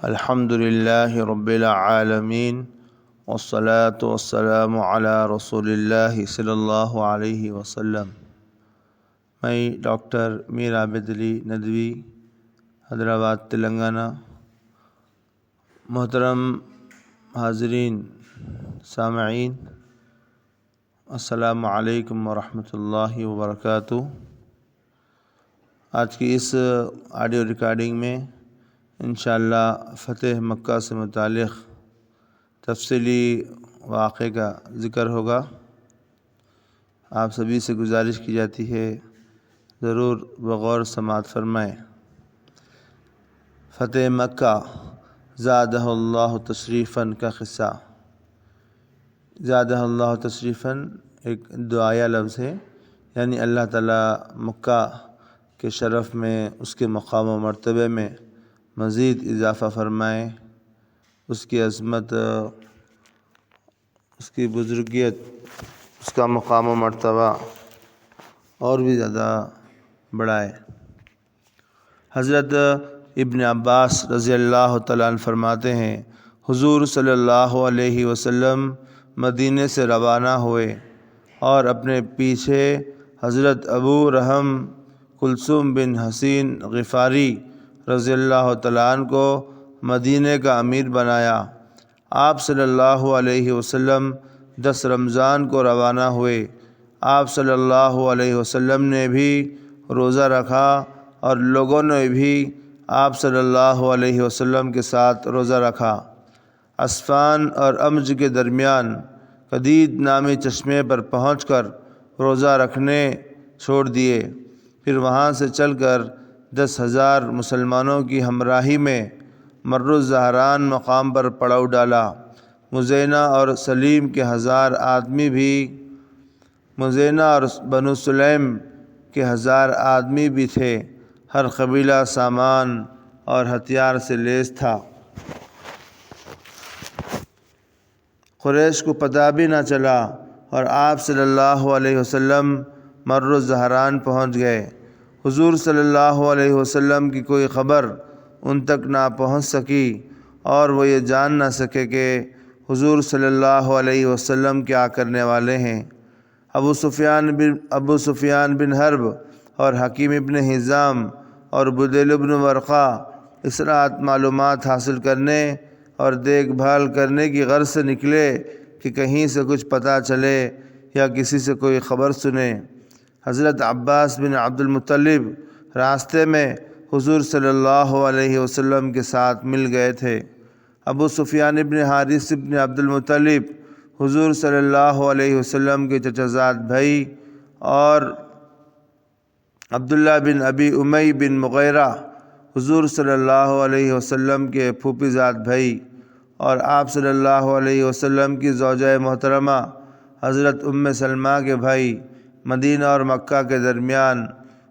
الحمد للہ رب العالمین والصلاة والسلام علی رسول اللہ صلی اللہ علیہ وسلم۔ میں ڈاکٹر میر عابد علی ندوی، حیدرآباد، تلنگانہ۔ محترم حاضرین سامعین، السلام علیکم ورحمۃ اللہ وبرکاتہ۔ آج کی اس آڈیو ریکارڈنگ میں انشاءاللہ فتح مکہ سے متعلق تفصیلی واقعے کا ذکر ہوگا۔ آپ سبھی سے گزارش کی جاتی ہے ضرور بغور سماعت فرمائیں۔ فتح مکہ زادہ اللہ تشریفاً کا قصہ۔ زادہ اللہ تشریفاً ایک دعائیہ لفظ ہے، یعنی اللہ تعالیٰ مکہ کے شرف میں، اس کے مقام و مرتبے میں مزید اضافہ فرمائے، اس کی عظمت، اس کی بزرگیت، اس کا مقام و مرتبہ اور بھی زیادہ بڑھائے۔ حضرت ابن عباس رضی اللہ تعالیٰ عنہ فرماتے ہیں، حضور صلی اللہ علیہ وسلم مدینے سے روانہ ہوئے اور اپنے پیچھے حضرت ابو رحم کلثوم بن حسین غفاری رضی اللہ تعالیٰ عنہ کو مدینے کا امیر بنایا۔ آپ صلی اللہ علیہ وسلم 10 رمضان کو روانہ ہوئے۔ آپ صلی اللہ علیہ وسلم نے بھی روزہ رکھا اور لوگوں نے بھی آپ صلی اللہ علیہ وسلم کے ساتھ روزہ رکھا۔ اسفان اور امج کے درمیان قدید نامی چشمے پر پہنچ کر روزہ رکھنے چھوڑ دیے، پھر وہاں سے چل کر 10,000 مسلمانوں کی ہمراہی میں مر الزہران مقام پر پڑاؤ ڈالا۔ مزینہ اور سلیم کے 1000 آدمی بھی، مزینہ اور بنو سلیم کے 1000 آدمی بھی تھے۔ ہر قبیلہ سامان اور ہتھیار سے لیس تھا۔ قریش کو پتہ بھی نہ چلا اور آپ صلی اللہ علیہ وسلم مر الزہران پہنچ گئے۔ حضور صلی اللہ علیہ وسلم کی کوئی خبر ان تک نہ پہنچ سکی اور وہ یہ جان نہ سکے کہ حضور صلی اللہ علیہ وسلم کیا کرنے والے ہیں۔ ابو سفیان بن حرب اور حکیم ابن حزام اور بدیل بن ورقہ اس رات معلومات حاصل کرنے اور دیکھ بھال کرنے کی غرض سے نکلے کہ کہیں سے کچھ پتہ چلے یا کسی سے کوئی خبر سنے۔ حضرت عباس بن عبد المطلب راستے میں حضور صلی اللہ علیہ وسلم کے ساتھ مل گئے تھے۔ ابو سفیان بن حارث بن عبد المطلب حضور صلی اللہ علیہ وسلم کے چچا زاد بھائی اور عبداللہ بن ابی امی بن مغیرہ حضور صلی اللہ علیہ وسلم کے پھوپھی زاد بھائی اور آپ صلی اللہ علیہ وسلم کی زوجہ محترمہ حضرت ام سلمہ کے بھائی مدینہ اور مکہ کے درمیان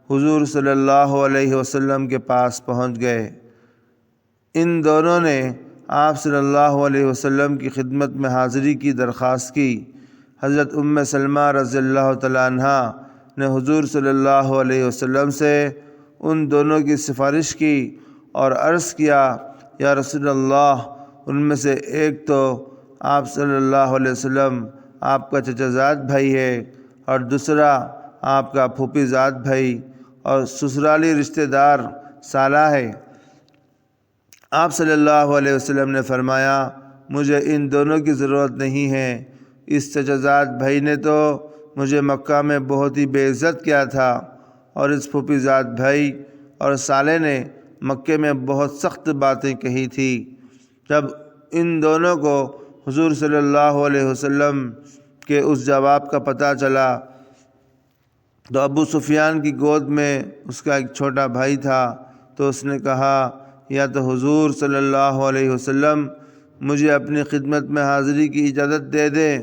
حضور صلی اللہ علیہ وسلم کے پاس پہنچ گئے۔ ان دونوں نے آپ صلی اللہ علیہ وسلم کی خدمت میں حاضری کی درخواست کی۔ حضرت ام سلمہ رضی اللہ تعالیٰ عنہا نے حضور صلی اللہ علیہ وسلم سے ان دونوں کی سفارش کی اور عرض کیا، یا رسول اللہ، ان میں سے ایک تو آپ صلی اللہ علیہ وسلم آپ کا چچا زاد بھائی ہے اور دوسرا آپ کا پھوپھی زاد بھائی اور سسرالی رشتہ دار سالہ ہے۔ آپ صلی اللہ علیہ وسلم نے فرمایا، مجھے ان دونوں کی ضرورت نہیں ہے۔ اس چچا زاد بھائی نے تو مجھے مکہ میں بہت ہی بے عزت کیا تھا اور اس پھوپھی زاد بھائی اور سالے نے مکے میں بہت سخت باتیں کہی تھی۔ جب ان دونوں کو حضور صلی اللہ علیہ وسلم کے اس جواب کا پتہ چلا تو ابو سفیان کی گود میں اس کا ایک چھوٹا بھائی تھا، تو اس نے کہا، یا تو حضور صلی اللہ علیہ وسلم مجھے اپنی خدمت میں حاضری کی اجازت دے دیں،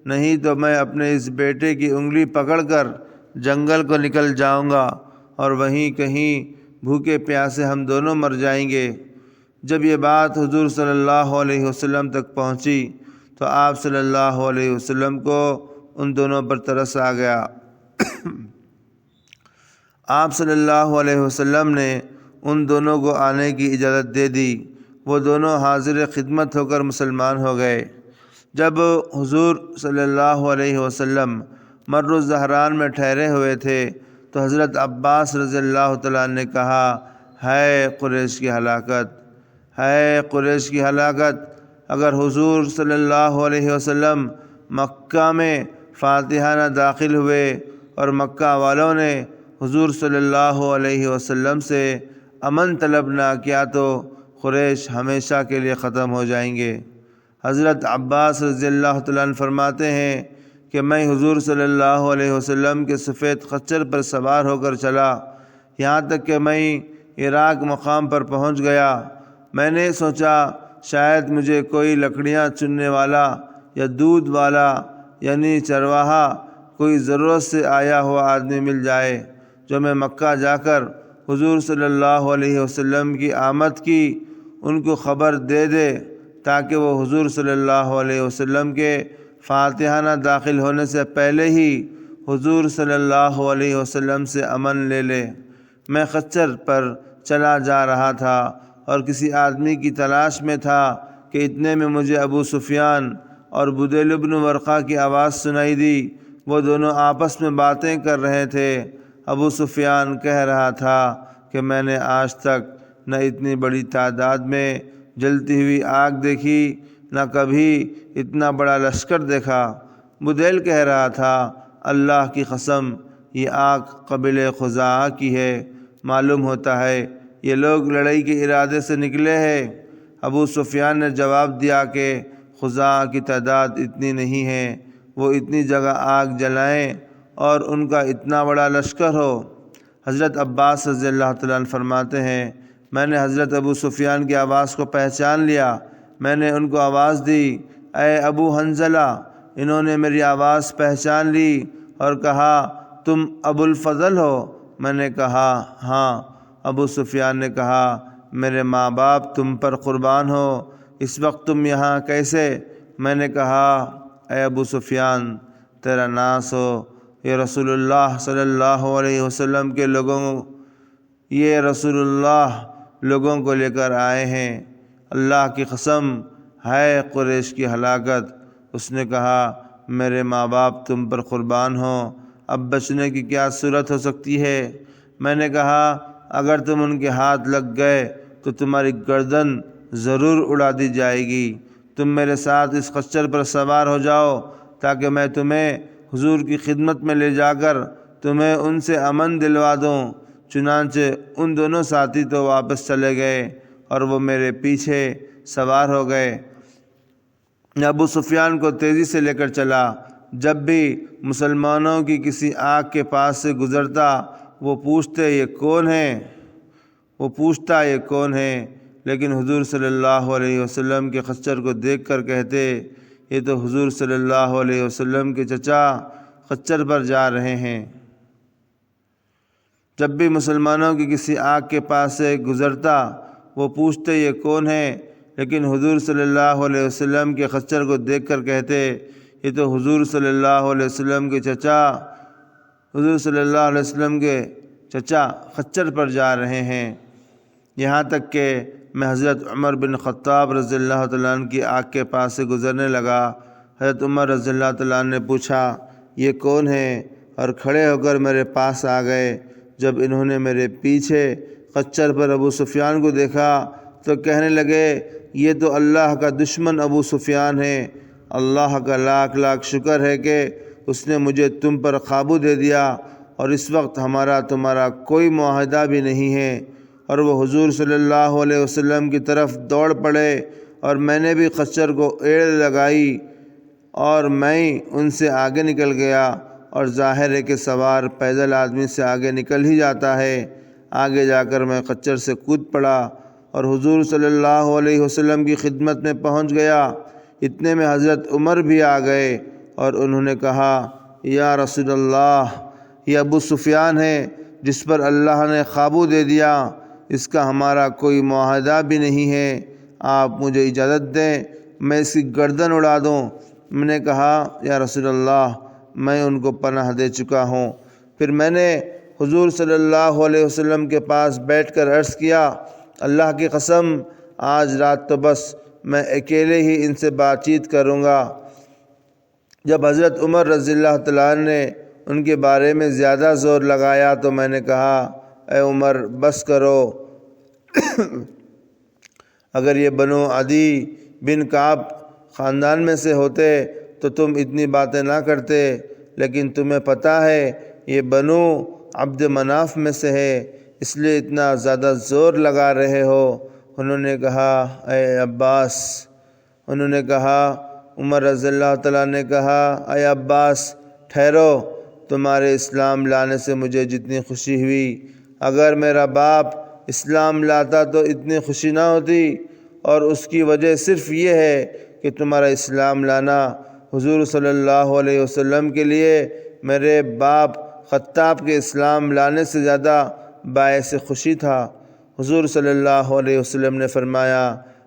نہیں تو میں اپنے اس بیٹے کی انگلی پکڑ کر جنگل کو نکل جاؤں گا اور وہیں کہیں بھوکے پیاسے ہم دونوں مر جائیں گے۔ جب یہ بات حضور صلی اللہ علیہ وسلم تک پہنچی تو آپ صلی اللہ علیہ وسلم کو ان دونوں پر ترس آ گیا۔ آپ صلی اللہ علیہ وسلم نے ان دونوں کو آنے کی اجازت دے دی وہ دونوں حاضر خدمت ہو کر مسلمان ہو گئے۔ جب حضور صلی اللہ علیہ وسلم مر الزہران میں ٹھہرے ہوئے تھے تو حضرت عباس رضی اللہ تعالیٰ نے کہا، ہے قریش کی ہلاکت، ہے قریش کی ہلاکت! اگر حضور صلی اللہ علیہ وسلم مکہ میں فاتحانہ داخل ہوئے اور مکہ والوں نے حضور صلی اللہ علیہ وسلم سے امن طلب نہ کیا تو قریش ہمیشہ کے لیے ختم ہو جائیں گے۔ حضرت عباس رضی اللہ تعالیٰ عنہ فرماتے ہیں کہ میں حضور صلی اللہ علیہ وسلم کے سفید خچر پر سوار ہو کر چلا، یہاں تک کہ میں عراق مقام پر پہنچ گیا۔ میں نے سوچا شاید مجھے کوئی لکڑیاں چننے والا یا دودھ والا یعنی چرواہا کوئی ضرورت سے آیا ہوا آدمی مل جائے جو میں مکہ جا کر حضور صلی اللہ علیہ وسلم کی آمد کی ان کو خبر دے دے تاکہ وہ حضور صلی اللہ علیہ وسلم کے فاتحانہ داخل ہونے سے پہلے ہی حضور صلی اللہ علیہ وسلم سے امن لے لے۔ میں خچر پر چلا جا رہا تھا اور کسی آدمی کی تلاش میں تھا کہ اتنے میں مجھے ابو سفیان اور بدیل بن ورقہ کی آواز سنائی دی۔ وہ دونوں آپس میں باتیں کر رہے تھے۔ ابو سفیان کہہ رہا تھا کہ میں نے آج تک نہ اتنی بڑی تعداد میں جلتی ہوئی آگ دیکھی، نہ کبھی اتنا بڑا لشکر دیکھا۔ بدیل کہہ رہا تھا، اللہ کی قسم یہ آگ قبیلہ خزاعہ کی ہے، معلوم ہوتا ہے یہ لوگ لڑائی کے ارادے سے نکلے ہیں۔ ابو سفیان نے جواب دیا کہ خزاعہ کی تعداد اتنی نہیں ہے، وہ اتنی جگہ آگ جلائیں اور ان کا اتنا بڑا لشکر ہو۔ حضرت عباس رضی اللہ تعالیٰ عنہ فرماتے ہیں، میں نے حضرت ابو سفیان کی آواز کو پہچان لیا۔ میں نے ان کو آواز دی، اے ابو حنظلہ! انہوں نے میری آواز پہچان لی اور کہا، تم ابو الفضل ہو؟ میں نے کہا، ہاں۔ ابو سفیان نے کہا، میرے ماں باپ تم پر قربان ہو، اس وقت تم یہاں کیسے؟ میں نے کہا، اے ابو سفیان تیرا ناس ہو، یہ رسول اللہ صلی اللہ علیہ وسلم کے لوگوں کو لے کر آئے ہیں، اللہ کی قسم ہے قریش کی ہلاکت۔ اس نے کہا، میرے ماں باپ تم پر قربان ہوں، اب بچنے کی کیا صورت ہو سکتی ہے؟ میں نے کہا، اگر تم ان کے ہاتھ لگ گئے تو تمہاری گردن ضرور اڑا دی جائے گی۔ تم میرے ساتھ اس خچر پر سوار ہو جاؤ تاکہ میں تمہیں حضور کی خدمت میں لے جا کر تمہیں ان سے امن دلوا دوں۔ چنانچہ ان دونوں ساتھی تو واپس چلے گئے اور وہ میرے پیچھے سوار ہو گئے۔ ابو سفیان کو تیزی سے لے کر چلا۔ جب بھی مسلمانوں کی کسی آگ کے پاس سے گزرتا وہ پوچھتا یہ کون ہے، لیکن حضور صلی اللہ علیہ وسلم کے خچر کو دیکھ کر کہتے، یہ تو حضور صلی اللہ علیہ وسلم کے چچا خچر پر جا رہے ہیں۔ جب بھی مسلمانوں کی کسی آگ کے پاس سے گزرتا وہ پوچھتے یہ کون ہے، لیکن حضور صلی اللہ علیہ وسلم کے خچر کو دیکھ کر کہتے، یہ تو حضور صلی اللہ علیہ وسلم کے چچا خچر پر جا رہے ہیں۔ یہاں تک کہ میں حضرت عمر بن خطاب رضی اللہ تعالیٰ عنہ کی آگ کے پاس سے گزرنے لگا۔ حضرت عمر رضی اللہ تعالیٰ عنہ نے پوچھا، یہ کون ہے؟ اور کھڑے ہو کر میرے پاس آ گئے۔ جب انہوں نے میرے پیچھے خچر پر ابو سفیان کو دیکھا تو کہنے لگے، یہ تو اللہ کا دشمن ابو سفیان ہے۔ اللہ کا لاکھ لاکھ شکر ہے کہ اس نے مجھے تم پر قابو دے دیا، اور اس وقت ہمارا تمہارا کوئی معاہدہ بھی نہیں ہے۔ اور وہ حضور صلی اللہ علیہ وسلم کی طرف دوڑ پڑے اور میں نے بھی خچر کو ایڑ لگائی اور میں ان سے آگے نکل گیا، اور ظاہر ہے کہ سوار پیدل آدمی سے آگے نکل ہی جاتا ہے۔ آگے جا کر میں خچر سے کود پڑا اور حضور صلی اللہ علیہ وسلم کی خدمت میں پہنچ گیا۔ اتنے میں حضرت عمر بھی آ گئے اور انہوں نے کہا، یا رسول اللہ، یہ ابو سفیان ہے جس پر اللہ نے قابو دے دیا، اس کا ہمارا کوئی معاہدہ بھی نہیں ہے، آپ مجھے اجازت دیں میں اس کی گردن اڑا دوں۔ میں نے کہا، یا رسول اللہ، میں ان کو پناہ دے چکا ہوں۔ پھر میں نے حضور صلی اللہ علیہ وسلم کے پاس بیٹھ کر عرض کیا، اللہ کی قسم آج رات تو بس میں اکیلے ہی ان سے بات چیت کروں گا۔ جب حضرت عمر رضی اللہ تعالیٰ عنہ نے ان کے بارے میں زیادہ زور لگایا تو میں نے کہا، اے عمر بس کرو، اگر یہ بنو عدی بن کعب خاندان میں سے ہوتے تو تم اتنی باتیں نہ کرتے، لیکن تمہیں پتہ ہے یہ بنو عبد مناف میں سے ہے، اس لیے اتنا زیادہ زور لگا رہے ہو۔ انہوں نے کہا، اے عباس، انہوں نے کہا، عمر رضی اللہ تعالیٰ نے کہا، اے عباس ٹھہرو، تمہارے اسلام لانے سے مجھے جتنی خوشی ہوئی، اگر میرا باپ اسلام لاتا تو اتنی خوشی نہ ہوتی، اور اس کی وجہ صرف یہ ہے کہ تمہارا اسلام لانا حضور صلی اللہ علیہ وسلم کے لیے میرے باپ خطاب کے اسلام لانے سے زیادہ باعث خوشی تھا۔ حضور صلی اللہ علیہ وسلم نے فرمایا،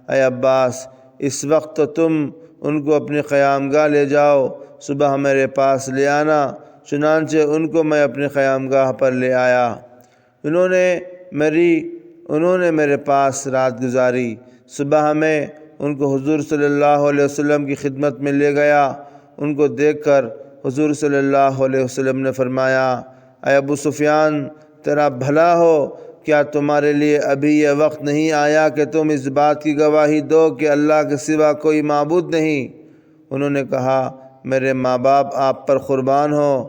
اے عباس اس وقت تو تم ان کو اپنی قیامگاہ لے جاؤ، صبح میرے پاس لے آنا۔ چنانچہ ان کو میں اپنی قیامگاہ پر لے آیا۔ انہوں نے میرے پاس رات گزاری۔ صبح میں ان کو حضور صلی اللہ علیہ وسلم کی خدمت میں لے گیا۔ ان کو دیکھ کر حضور صلی اللہ علیہ وسلم نے فرمایا، اے ابو سفیان تیرا بھلا ہو، کیا تمہارے لیے ابھی یہ وقت نہیں آیا کہ تم اس بات کی گواہی دو کہ اللہ کے سوا کوئی معبود نہیں؟ انہوں نے کہا، میرے ماں باپ آپ پر قربان ہوں،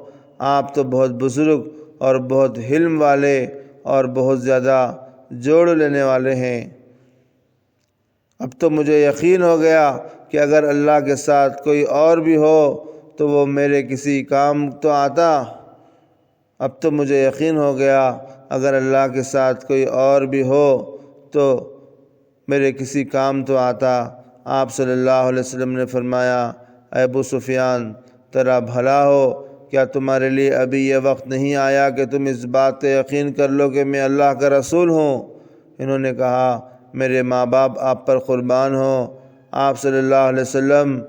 آپ تو بہت بزرگ اور بہت حلم والے اور بہت زیادہ جوڑ لینے والے ہیں۔ اب تو مجھے یقین ہو گیا کہ اگر اللہ کے ساتھ کوئی اور بھی ہو تو وہ میرے کسی کام تو آتا۔ اب تو مجھے یقین ہو گیا اگر اللہ کے ساتھ کوئی اور بھی ہو تو میرے کسی کام تو آتا۔ آپ صلی اللہ علیہ وسلم نے فرمایا، اے ابو سفیان تیرا بھلا ہو، کیا تمہارے لیے ابھی یہ وقت نہیں آیا کہ تم اس بات کا یقین کر لو کہ میں اللہ کا رسول ہوں؟ انہوں نے کہا، میرے ماں باپ آپ پر قربان ہوں۔ آپ صلی اللہ علیہ وسلم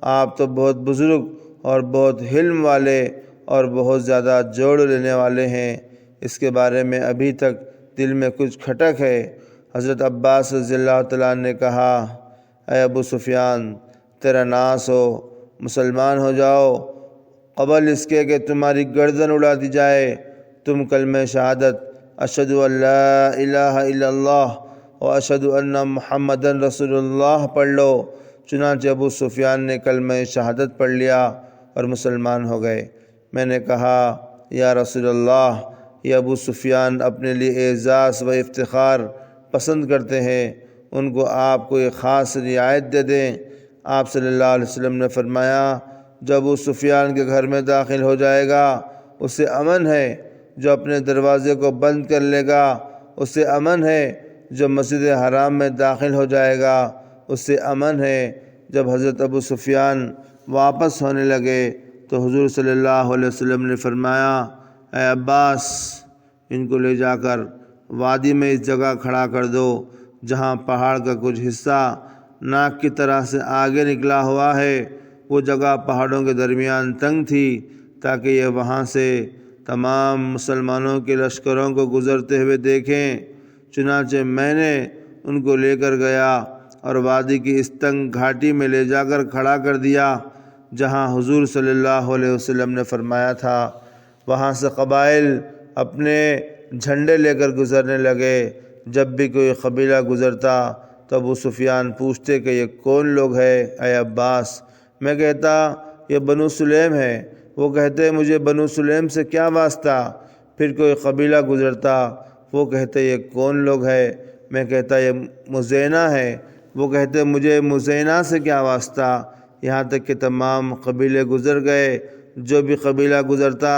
آپ تو بہت بزرگ اور بہت حلم والے اور بہت زیادہ جوڑ لینے والے ہیں، اس کے بارے میں ابھی تک دل میں کچھ کھٹک ہے۔ حضرت عباس رضی اللہ تعالیٰ نے کہا، اے ابو سفیان تیرا ناس ہو، مسلمان ہو جاؤ قبل اس کے کہ تمہاری گردن اڑا دی جائے۔ تم کلمہ شہادت اشہد ان لا الہ الا اللہ و اشہد ان محمدن رسول اللہ پڑھ لو۔ چنانچہ ابو سفیان نے کلمہ شہادت پڑھ لیا اور مسلمان ہو گئے۔ میں نے کہا، یا رسول اللہ، یہ ابو سفیان اپنے لیے اعزاز و افتخار پسند کرتے ہیں، ان کو آپ کوئی خاص رعایت دے دیں۔ آپ صلی اللہ علیہ وسلم نے فرمایا، جو ابو سفیان کے گھر میں داخل ہو جائے گا اسے امن ہے، جو اپنے دروازے کو بند کر لے گا اسے امن ہے، جو مسجد حرام میں داخل ہو جائے گا اسے امن ہے۔ جب حضرت ابو سفیان واپس ہونے لگے تو حضور صلی اللہ علیہ وسلم نے فرمایا، اے عباس ان کو لے جا کر وادی میں اس جگہ کھڑا کر دو جہاں پہاڑ کا کچھ حصہ ناک کی طرح سے آگے نکلا ہوا ہے۔ وہ جگہ پہاڑوں کے درمیان تنگ تھی تاکہ یہ وہاں سے تمام مسلمانوں کے لشکروں کو گزرتے ہوئے دیکھیں۔ چنانچہ میں نے ان کو لے کر گیا اور وادی کی اس تنگ گھاٹی میں لے جا کر کھڑا کر دیا جہاں حضور صلی اللہ علیہ وسلم نے فرمایا تھا۔ وہاں سے قبائل اپنے جھنڈے لے کر گزرنے لگے۔ جب بھی کوئی قبیلہ گزرتا تو ابو سفیان پوچھتے کہ یہ کون لوگ ہے اے عباس؟ میں کہتا یہ بنو سلیم ہے۔ وہ کہتے مجھے بنو سلیم سے کیا واسطہ؟ پھر کوئی قبیلہ گزرتا، وہ کہتے یہ کون لوگ ہے؟ میں کہتا یہ مزینہ ہے۔ وہ کہتے مجھے مزینہ سے کیا واسطہ؟ یہاں تک کہ تمام قبیلے گزر گئے۔ جو بھی قبیلہ گزرتا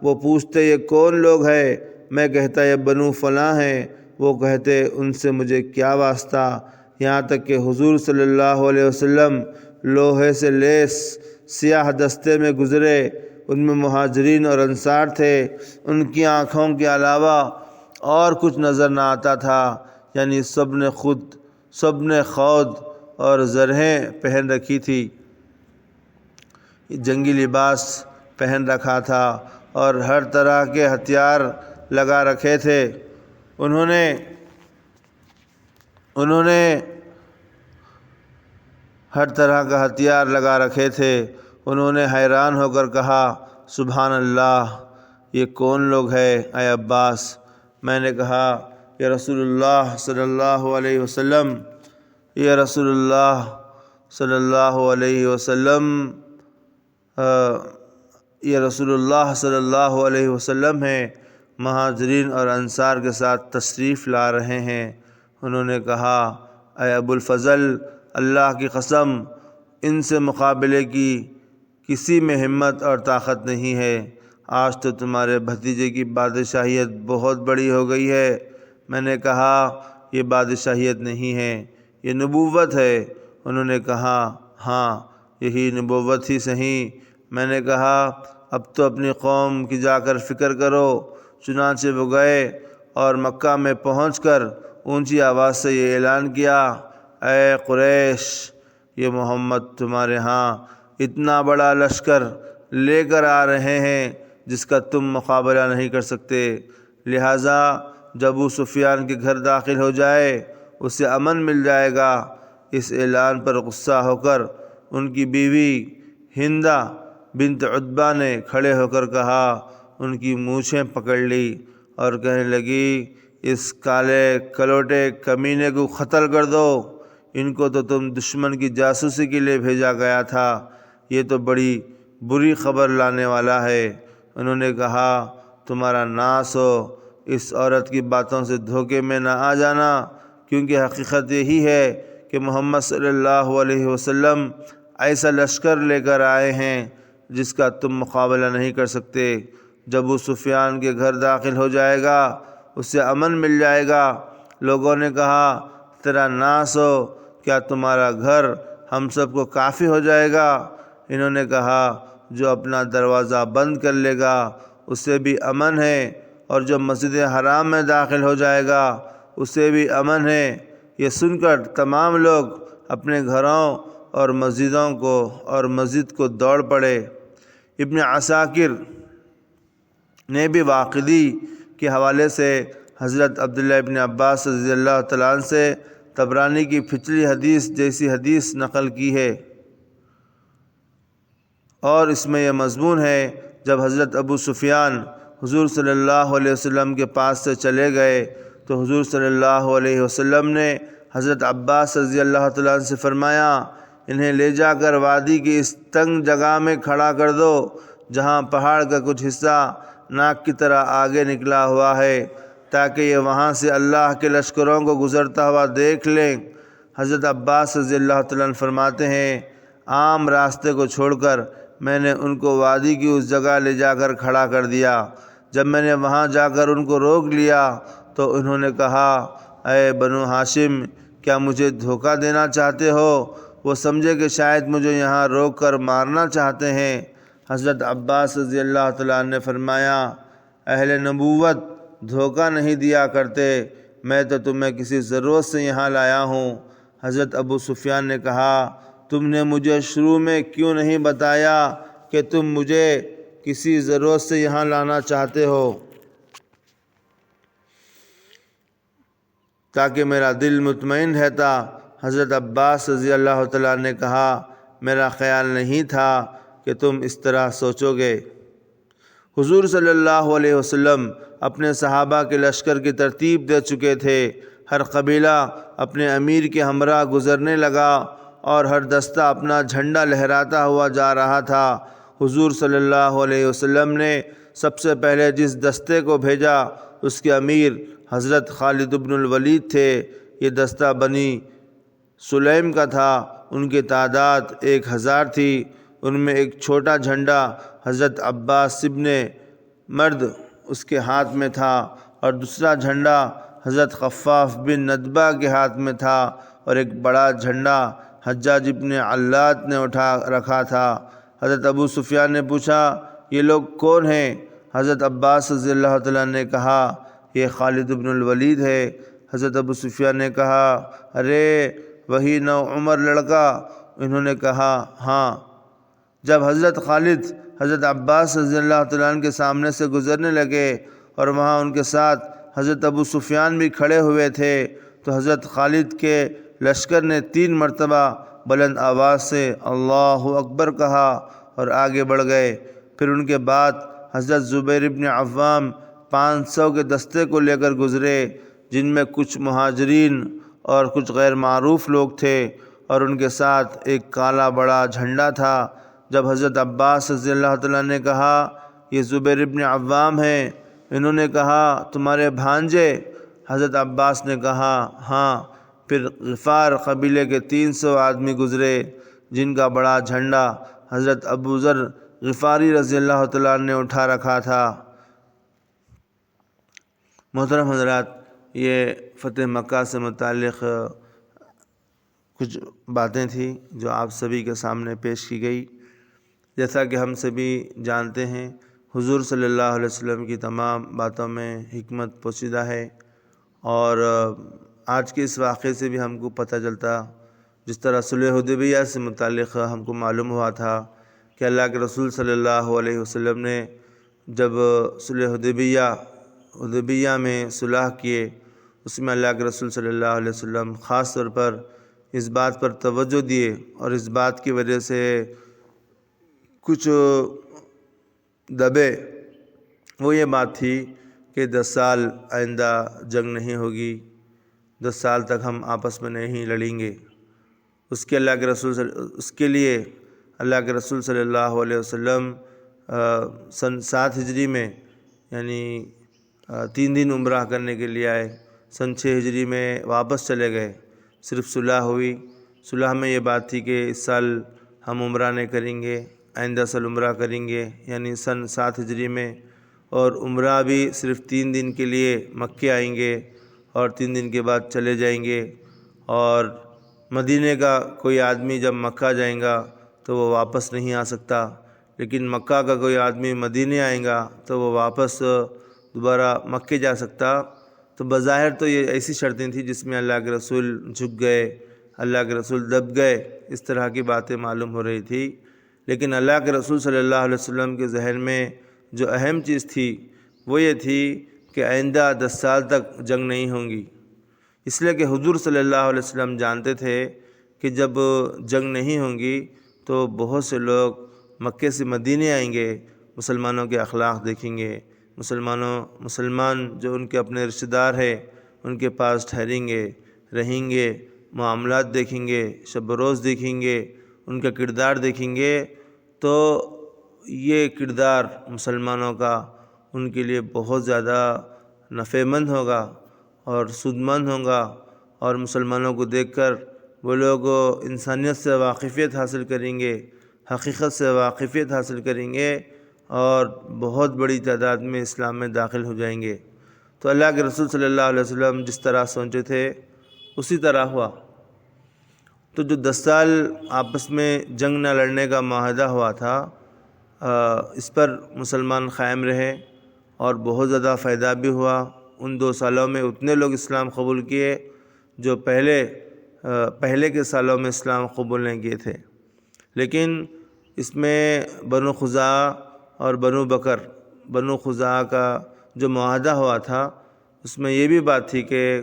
وہ پوچھتے یہ کون لوگ ہے؟ میں کہتا یہ بنو فلاں ہیں۔ وہ کہتے ان سے مجھے کیا واسطہ؟ یہاں تک کہ حضور صلی اللہ علیہ وسلم لوہے سے لیس سیاہ دستے میں گزرے، ان میں مہاجرین اور انصار تھے۔ ان کی آنکھوں کے علاوہ اور کچھ نظر نہ آتا تھا، یعنی سب نے خود اور زرہیں پہن رکھی تھی، جنگی لباس پہن رکھا تھا اور ہر طرح کے ہتھیار لگا رکھے تھے۔ انہوں نے ہر طرح کا ہتھیار لگا رکھے تھے۔ انہوں نے حیران ہو کر کہا، سبحان اللہ، یہ کون لوگ ہیں اے عباس؟ میں نے کہا، یا رسول اللہ صلی اللہ علیہ وسلم، یا رسول اللہ صلی اللہ علیہ وسلم، یہ رسول اللہ صلی اللہ علیہ وسلم ہیں، مہاجرین اور انصار کے ساتھ تشریف لا رہے ہیں۔ انہوں نے کہا، اے ابو الفضل، اللہ کی قسم، ان سے مقابلے کی کسی میں ہمت اور طاقت نہیں ہے۔ آج تو تمہارے بھتیجے کی بادشاہیت بہت بڑی ہو گئی ہے۔ میں نے کہا، یہ بادشاہیت نہیں ہے، یہ نبوت ہے۔ انہوں نے کہا، ہاں، یہی نبوت ہی صحیح۔ میں نے کہا، اب تو اپنی قوم کی جا کر فکر کرو۔ چنانچہ وہ گئے اور مکہ میں پہنچ کر اونچی آواز سے یہ اعلان کیا، اے قریش، یہ محمد تمہارے ہاں اتنا بڑا لشکر لے کر آ رہے ہیں جس کا تم مقابلہ نہیں کر سکتے، لہٰذا جب ابو سفیان کے گھر داخل ہو جائے اسے امن مل جائے گا۔ اس اعلان پر غصہ ہو کر ان کی بیوی ہندہ بنت عتبہ نے کھڑے ہو کر کہا، ان کی مونچھیں پکڑ لی اور کہنے لگی، اس کالے کلوٹے کمینے کو قتل کر دو، ان کو تو تم دشمن کی جاسوسی کے لیے بھیجا گیا تھا، یہ تو بڑی بری خبر لانے والا ہے۔ انہوں نے کہا، تمہارا ناس ہو، اس عورت کی باتوں سے دھوکے میں نہ آ جانا، کیونکہ حقیقت یہی ہے کہ محمد صلی اللہ علیہ وسلم ایسا لشکر لے کر آئے ہیں جس کا تم مقابلہ نہیں کر سکتے۔ جب ابو سفیان کے گھر داخل ہو جائے گا اسے امن مل جائے گا۔ لوگوں نے کہا، تیرا ناس ہو، کیا تمہارا گھر ہم سب کو کافی ہو جائے گا؟ انہوں نے کہا، جو اپنا دروازہ بند کر لے گا اسے بھی امن ہے، اور جو مسجد حرام میں داخل ہو جائے گا اسے بھی امن ہے۔ یہ سن کر تمام لوگ اپنے گھروں اور مسجد کو دوڑ پڑے۔ ابن عساکر نے بھی واقعی کے حوالے سے حضرت عبداللہ ابن عباس رضی اللہ تعالیٰ عنہ سے طبرانی کی پچھلی حدیث جیسی حدیث نقل کی ہے، اور اس میں یہ مضمون ہے، جب حضرت ابو سفیان حضور صلی اللہ علیہ وسلم کے پاس سے چلے گئے تو حضور صلی اللہ علیہ وسلم نے حضرت عباس رضی اللہ تعالیٰ عنہ سے فرمایا، انہیں لے جا کر وادی کی اس تنگ جگہ میں کھڑا کر دو جہاں پہاڑ کا کچھ حصہ ناک کی طرح آگے نکلا ہوا ہے، تاکہ یہ وہاں سے اللہ کے لشکروں کو گزرتا ہوا دیکھ لیں۔ حضرت عباس رضی اللہ تعالیٰ عنہ فرماتے ہیں، عام راستے کو چھوڑ کر میں نے ان کو وادی کی اس جگہ لے جا کر کھڑا کر دیا۔ جب میں نے وہاں جا کر ان کو روک لیا تو انہوں نے کہا، اے بنو ہاشم، کیا مجھے دھوکہ دینا چاہتے ہو؟ وہ سمجھے کہ شاید مجھے یہاں روک کر مارنا چاہتے ہیں۔ حضرت عباس رضی اللہ تعالیٰ عنہ نے فرمایا، اہل نبوت دھوکہ نہیں دیا کرتے، میں تو تمہیں کسی ضرورت سے یہاں لایا ہوں۔ حضرت ابو سفیان نے کہا، تم نے مجھے شروع میں کیوں نہیں بتایا کہ تم مجھے کسی ضرورت سے یہاں لانا چاہتے ہو، تاکہ میرا دل مطمئن رہتا؟ حضرت عباس رضی اللہ تعالیٰ نے کہا، میرا خیال نہیں تھا کہ تم اس طرح سوچو گے۔ حضور صلی اللہ علیہ وسلم اپنے صحابہ کے لشکر کی ترتیب دے چکے تھے۔ ہر قبیلہ اپنے امیر کے ہمراہ گزرنے لگا اور ہر دستہ اپنا جھنڈا لہراتا ہوا جا رہا تھا۔ حضور صلی اللہ علیہ وسلم نے سب سے پہلے جس دستے کو بھیجا اس کے امیر حضرت خالد بن الولید تھے۔ یہ دستہ بنی سلیم کا تھا، ان کی تعداد 1000 تھی۔ ان میں ایک چھوٹا جھنڈا حضرت عباس ابن مرد اس کے ہاتھ میں تھا، اور دوسرا جھنڈا حضرت خفاف بن ندبہ کے ہاتھ میں تھا، اور ایک بڑا جھنڈا حجاج ابن علات نے اٹھا رکھا تھا۔ حضرت ابو سفیان نے پوچھا، یہ لوگ کون ہیں؟ حضرت عباس رضی اللہ تعالیٰ نے کہا، یہ خالد بن الولید ہے۔ حضرت ابو سفیان نے کہا، ارے وہی نوعمر لڑکا؟ انہوں نے کہا، ہاں۔ جب حضرت خالد حضرت عباس رضی اللہ تعالیٰ عنہ کے سامنے سے گزرنے لگے اور وہاں ان کے ساتھ حضرت ابو سفیان بھی کھڑے ہوئے تھے، تو حضرت خالد کے لشکر نے 3 مرتبہ بلند آواز سے اللہ اکبر کہا اور آگے بڑھ گئے۔ پھر ان کے بعد حضرت زبیر ابن عوام 500 کے دستے کو لے کر گزرے، جن میں کچھ مہاجرین اور کچھ غیر معروف لوگ تھے، اور ان کے ساتھ ایک کالا بڑا جھنڈا تھا۔ جب حضرت عباس رضی اللہ تعالیٰ نے کہا یہ زبیر ابن عوام ہیں، انہوں نے کہا تمہارے بھانجے؟ حضرت عباس نے کہا ہاں۔ پھر غفار قبیلے کے 300 آدمی گزرے، جن کا بڑا جھنڈا حضرت ابو ذر غفاری رضی اللہ تعالیٰ نے اٹھا رکھا تھا۔ محترم حضرات، یہ فتح مکہ سے متعلق کچھ باتیں تھیں جو آپ سبھی کے سامنے پیش کی گئی۔ جیسا کہ ہم سبھی جانتے ہیں، حضور صلی اللہ علیہ وسلم کی تمام باتوں میں حکمت پوشیدہ ہے، اور آج کے اس واقعے سے بھی ہم کو پتہ چلتا، جس طرح صلح حدیبیہ سے متعلق ہم کو معلوم ہوا تھا کہ اللہ کے رسول صلی اللہ علیہ وسلم نے جب صلح حدیبیہ میں صلح کیے، اس میں اللہ کے رسول صلی اللہ علیہ وسلم خاص طور پر اس بات پر توجہ دیے، اور اس بات کی وجہ سے کچھ دبے۔ وہ یہ بات تھی کہ 10 سال آئندہ جنگ نہیں ہوگی، 10 سال تک ہم آپس میں نہیں لڑیں گے۔ اس کے لیے اللہ کے رسول صلی اللہ علیہ وسلم سن 7 ہجری میں یعنی 3 دن عمرہ کرنے کے لیے آئے، سن 6 ہجری میں واپس چلے گئے۔ صرف صلح ہوئی۔ صلح میں یہ بات تھی کہ اس سال ہم عمرہ نہیں کریں گے، آئندہ سال عمرہ کریں گے، یعنی سن 7 ہجری میں، اور عمرہ بھی صرف 3 دن کے لیے مکے آئیں گے اور 3 دن کے بعد چلے جائیں گے۔ اور مدینے کا کوئی آدمی جب مکہ جائیں گا تو وہ واپس نہیں آ سکتا، لیکن مکہ کا کوئی آدمی مدینے آئیں گا تو وہ واپس دوبارہ مکے جا سکتا۔ تو بظاہر تو یہ ایسی شرطیں تھیں جس میں اللہ کے رسول جھک گئے، اللہ کے رسول دب گئے، اس طرح کی باتیں معلوم ہو رہی تھی۔ لیکن اللہ کے رسول صلی اللہ علیہ وسلم کے ذہن میں جو اہم چیز تھی وہ یہ تھی کہ آئندہ 10 سال تک جنگ نہیں ہوں گی، اس لیے کہ حضور صلی اللہ علیہ وسلم جانتے تھے کہ جب جنگ نہیں ہوں گی تو بہت سے لوگ مکے سے مدینے آئیں گے، مسلمانوں کے اخلاق دیکھیں گے، مسلمان جو ان کے اپنے رشتہ دار ہیں ان کے پاس ٹھہریں گے، رہیں گے، معاملات دیکھیں گے، شب و روز دیکھیں گے، ان کا کردار دیکھیں گے، تو یہ کردار مسلمانوں کا ان کے لیے بہت زیادہ نفع مند ہوگا اور سودمند ہوگا، اور مسلمانوں کو دیکھ کر وہ لوگ انسانیت سے واقفیت حاصل کریں گے، حقیقت سے واقفیت حاصل کریں گے، اور بہت بڑی تعداد میں اسلام میں داخل ہو جائیں گے۔ تو اللہ کے رسول صلی اللہ علیہ وسلم جس طرح سوچے تھے اسی طرح ہوا۔ تو جو 10 سال آپس میں جنگ نہ لڑنے کا معاہدہ ہوا تھا، اس پر مسلمان قائم رہے اور بہت زیادہ فائدہ بھی ہوا۔ ان 2 سالوں میں اتنے لوگ اسلام قبول کیے جو پہلے کے سالوں میں اسلام قبول نہیں کیے تھے۔ لیکن اس میں بنو خزاعہ اور بنو خزاعہ کا جو معاہدہ ہوا تھا، اس میں یہ بھی بات تھی کہ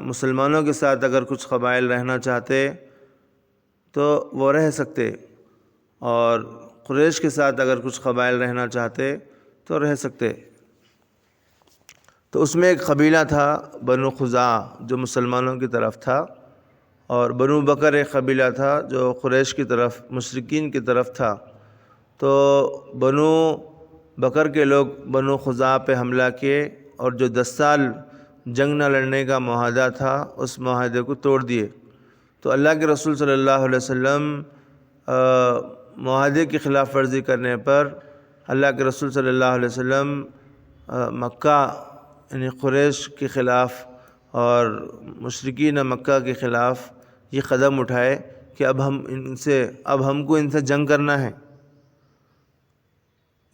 مسلمانوں کے ساتھ اگر کچھ قبائل رہنا چاہتے تو وہ رہ سکتے، اور قریش کے ساتھ اگر کچھ قبائل رہنا چاہتے تو رہ سکتے۔ تو اس میں ایک قبیلہ تھا بنو خزاعہ جو مسلمانوں کی طرف تھا، اور بنو بکر ایک قبیلہ تھا جو قریش کی طرف، مشرکین کی طرف تھا۔ تو بنو بکر کے لوگ بنو خزاعہ پہ حملہ کیے، اور جو 10 سال جنگ نہ لڑنے کا معاہدہ تھا اس معاہدے کو توڑ دیے۔ تو اللہ کے رسول صلی اللہ علیہ وسلم معاہدے کی خلاف ورزی کرنے پر اللہ کے رسول صلی اللہ علیہ وسلم مکہ یعنی قریش کے خلاف اور مشرکین مکہ کے خلاف یہ قدم اٹھائے کہ اب ہم کو ان سے جنگ کرنا ہے،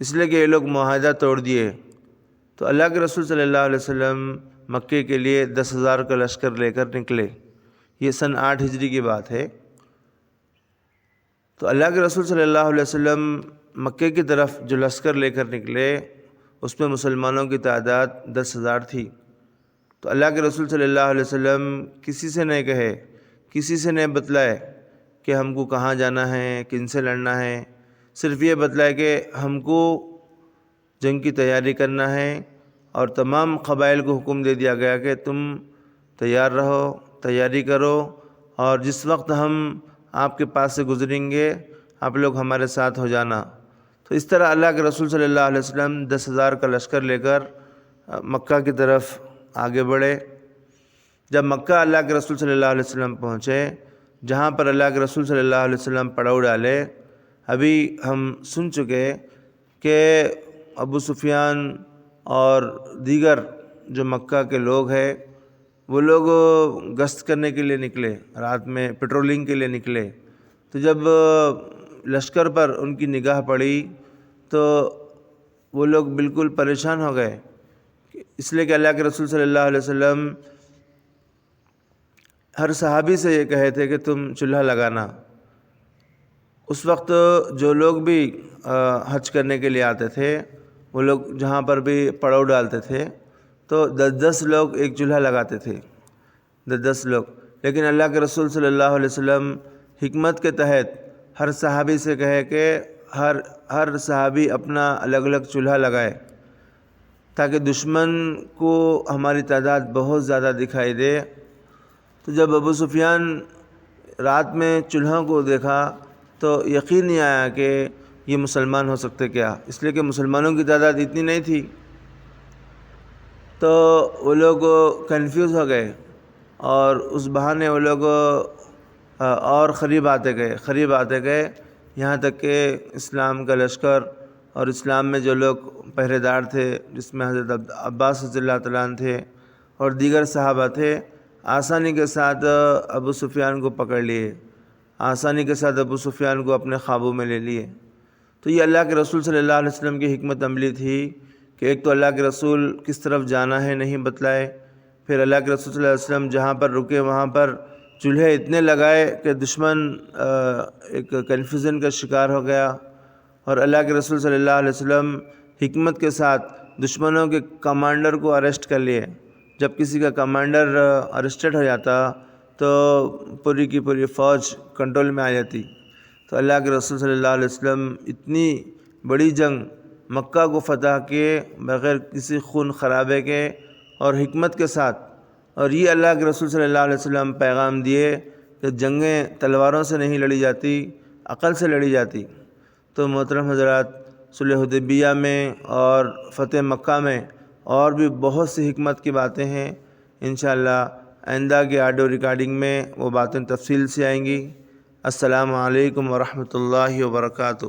اس لیے کہ یہ لوگ معاہدہ توڑ دیے۔ تو اللہ کے رسول صلی اللہ علیہ وسلم مکے کے لیے 10,000 کا لشکر لے کر نکلے۔ یہ سن 8 ہجری کی بات ہے۔ تو اللہ کے رسول صلی اللہ علیہ وسلم مکے کی طرف جو لشکر لے کر نکلے اس میں مسلمانوں کی تعداد 10,000 تھی۔ تو اللہ کے رسول صلی اللہ علیہ وسلم کسی سے نہیں کہے کسی سے نہیں بتلائے کہ ہم کو کہاں جانا ہے، کن سے لڑنا ہے، صرف یہ بتلائے کہ ہم کو جنگ کی تیاری کرنا ہے، اور تمام قبائل کو حکم دے دیا گیا کہ تم تیار رہو، تیاری کرو، اور جس وقت ہم آپ کے پاس سے گزریں گے آپ لوگ ہمارے ساتھ ہو جانا۔ تو اس طرح اللہ کے رسول صلی اللہ علیہ وسلم 10,000 کا لشکر لے کر مکہ کی طرف آگے بڑھے۔ جب مکہ اللہ کے رسول صلی اللہ علیہ وسلم پہنچے، جہاں پر اللہ کے رسول صلی اللہ علیہ وسلم پڑاؤ ڈالے، ابھی ہم سن چکے کہ ابو سفیان اور دیگر جو مکہ کے لوگ ہیں وہ لوگ گشت کرنے کے لیے نکلے، رات میں پیٹرولنگ کے لیے نکلے۔ تو جب لشکر پر ان کی نگاہ پڑی تو وہ لوگ بالکل پریشان ہو گئے، اس لیے کہ اللہ کے رسول صلی اللہ علیہ وسلم ہر صحابی سے یہ کہے تھے کہ تم چولہا لگانا۔ اس وقت جو لوگ بھی حج کرنے کے لیے آتے تھے وہ لوگ جہاں پر بھی پڑاؤ ڈالتے تھے تو 10 لوگ ایک چولہا لگاتے تھے، 10 لوگ۔ لیکن اللہ کے رسول صلی اللہ علیہ وسلم حکمت کے تحت ہر صحابی سے کہے کہ ہر صحابی اپنا الگ الگ چولہا لگائے، تاکہ دشمن کو ہماری تعداد بہت زیادہ دکھائی دے۔ تو جب ابو سفیان رات میں چولہوں کو دیکھا تو یقین نہیں آیا کہ یہ مسلمان ہو سکتے کیا، اس لیے کہ مسلمانوں کی تعداد اتنی نہیں تھی۔ تو وہ لوگ کنفیوز ہو گئے، اور اس بہانے وہ لوگ اور قریب آتے گئے یہاں تک کہ اسلام کا لشکر اور اسلام میں جو لوگ پہرے دار تھے، جس میں حضرت عباس رضی اللہ تعالیٰ عنہ تھے اور دیگر صحابہ تھے، آسانی کے ساتھ ابو سفیان کو پکڑ لیے، آسانی کے ساتھ ابو سفیان کو اپنے قابو میں لے لیے۔ تو یہ اللہ کے رسول صلی اللہ علیہ وسلم کی حکمت عملی تھی کہ ایک تو اللہ کے رسول کس طرف جانا ہے نہیں بتلائے، پھر اللہ کے رسول صلی اللہ علیہ وسلم جہاں پر رکے وہاں پر چولہے اتنے لگائے کہ دشمن ایک کنفیوژن کا شکار ہو گیا، اور اللہ کے رسول صلی اللہ علیہ وسلم حکمت کے ساتھ دشمنوں کے کمانڈر کو اریسٹ کر لیے۔ جب کسی کا کمانڈر اریسٹڈ ہو جاتا تو پوری کی پوری فوج کنٹرول میں آ جاتی۔ تو اللہ کے رسول صلی اللہ علیہ وسلم اتنی بڑی جنگ مکہ کو فتح کیے بغیر کسی خون خرابے کے اور حکمت کے ساتھ، اور یہ اللہ کے رسول صلی اللہ علیہ وسلم پیغام دیے کہ جنگیں تلواروں سے نہیں لڑی جاتی، عقل سے لڑی جاتی۔ تو محترم حضرات، صلح حدیبیہ میں اور فتح مکہ میں اور بھی بہت سی حکمت کی باتیں ہیں، انشاءاللہ آئندہ کی آڈیو ریکارڈنگ میں وہ باتیں تفصیل سے آئیں گی۔ السلام علیکم ورحمۃ اللہ وبرکاتہ۔